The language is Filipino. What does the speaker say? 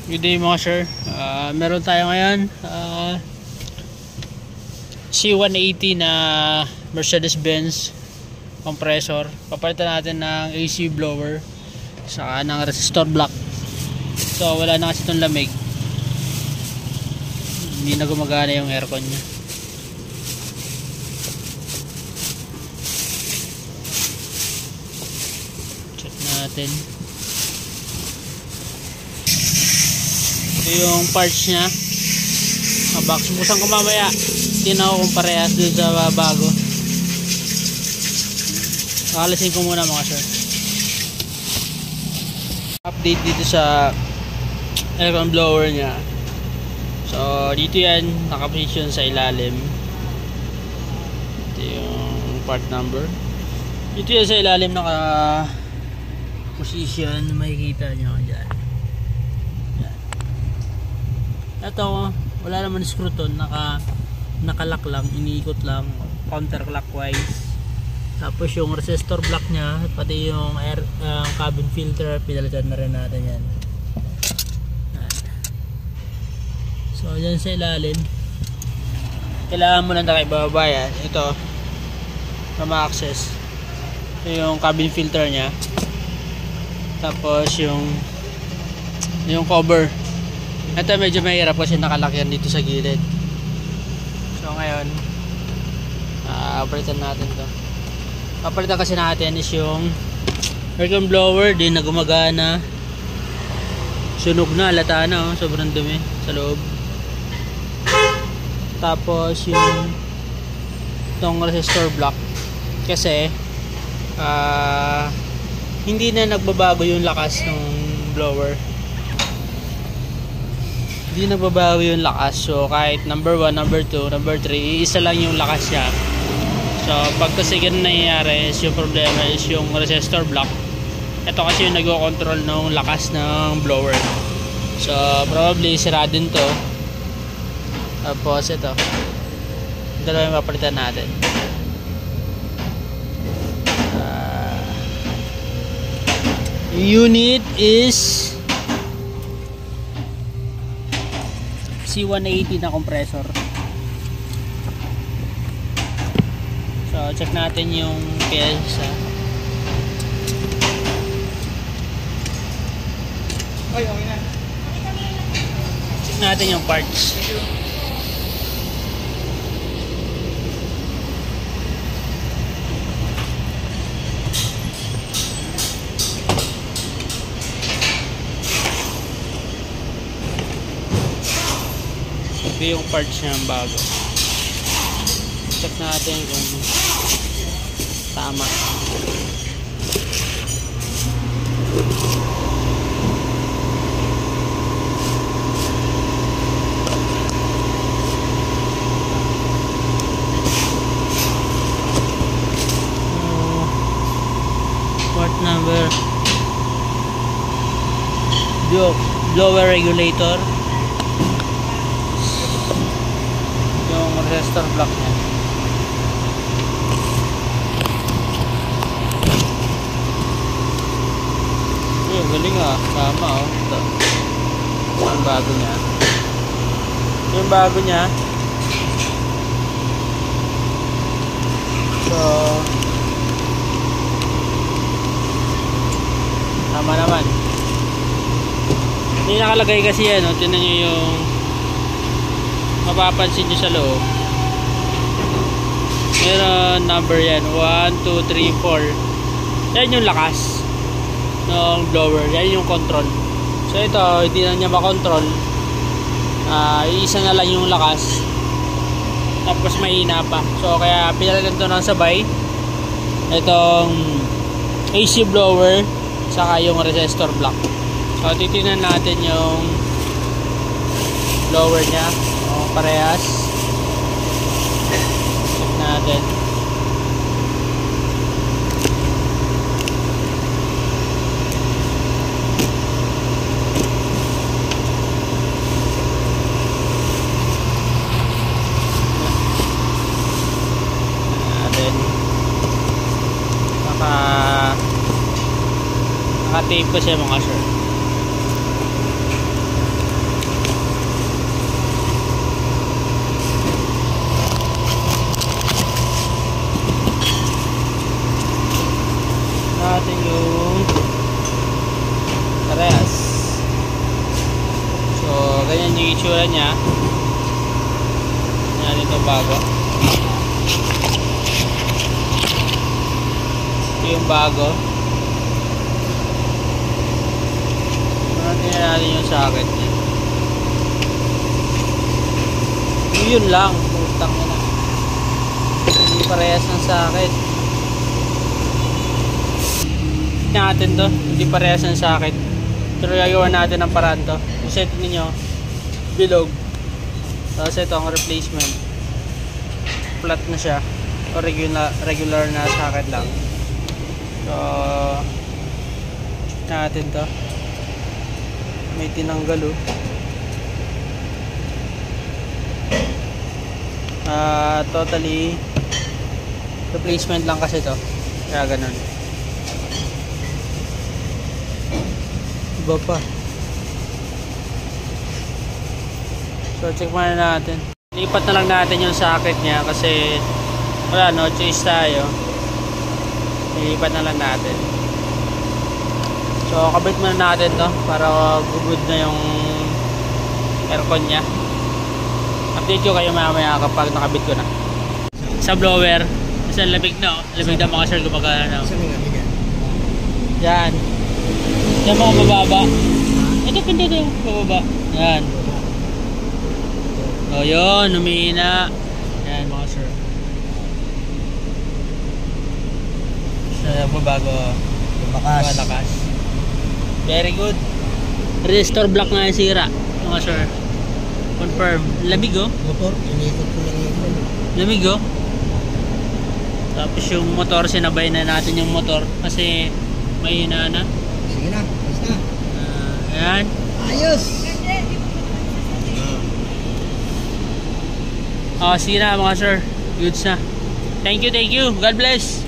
Good day mga sir. Meron tayo ngayon C180 na Mercedes-Benz compressor. Papalitan natin ng AC blower saka ng resistor block. So wala na kasi itong lamig, hindi na gumagana yung aircon nya. Check natin. Ito yung parts nya, box. Busan ko mamaya, tinaw kung parehas dun sa bago. Kakalisin ko muna mga sir. Update dito sa aircon blower nya. So dito yan, nakaposition sa ilalim. Ito yung part number. Dito yan sa ilalim, naka-position. Makikita nyo dyan. Ito, wala naman screw to, nakalock lang, iniikot lang counterclockwise. Tapos yung resistor block nya, pati yung air cabin filter, pinalitan na rin natin yan. So dyan sa ilalim, kailangan mo lang nakibaba yan. Ito na ma-access. Ito yung cabin filter nya. Tapos yung cover. Ito medyo mahirap kasi nakalakyan dito sa gilid. So ngayon, palitan natin to. Papalitan kasi natin is yung aircon blower, di na gumagana. Sunog na, halata na, sobrang dumi sa loob. Tapos yung itong resistor block, kasi hindi na nagbabago yung lakas ng blower. Hindi nagbabago yung lakas. So kahit number 1, number 2, number 3, iisa lang yung lakas niya. So pag kasi ganun nangyayari, is yung problema is yung resistor block. Ito kasi yung nagko-control ng lakas ng blower. So probably sira din to. Tapos ito, dalawa yung mapalitan natin. Unit is C180 na compressor. So check natin yung pyesa. Okay na. Check natin yung parts. Ito yung parts niya bago. Check natin kung tama. Part number, blower regulator, resistor block niya. Galing sama ito. Yung bago niya. So tama naman. Hindi nakalagay kasi yan, tingnan nyo yung mapapansin nyo sa loob. Meron number yan, 1, 2, 3, 4. Yan yung lakas ng blower, yan yung control. So ito, hindi na niya makontrol. Isa na lang yung lakas, tapos mahina pa. So kaya pinalitan ito ng sabay, itong AC blower saka yung resistor block. So titingnan natin yung blower nya, parehas. Check natin. Naka-tape ko siya mga sir. yung bago. Tingnan natin yung socket niya. Yun lang, putang ina. Hindi parehas ng socket. Natin to, hindi parehas ng socket. Pero gagawa natin ng paraan to. Yung set ninyo, bilog. Tapos ito ang replacement. Flat na siya. O regular na socket lang. So, natin to. May tinanggal oh. Totally replacement lang kasi to. Kaya ganun. Iba pa. So check muna natin. Lipat na lang natin yung socket niya kasi wala, no choice tayo. Ilipat na lang natin. So kabit muna natin to para good na yung aircon niya. Update ko kayo mamaya kapag nakabit ko na. Sa blower, kasi lamig na oh. Lamig na mga sir gumagana na. Yan. Yan mga mababa. Ito pinto yung mababa. Yan. O yun, humihina. Yan mga sir. So bago malakas. Very good. Resistor block nga yung sira mga sir. Confirm. Lamig oh. Motor, inikot ko lang yun. Lamig oh. Tapos yung motor, sinabay na natin yung motor kasi mahina na. Sige na, basta. Ayan. Ayos! Sige na mga sir. Goods na. Thank you, thank you. God bless.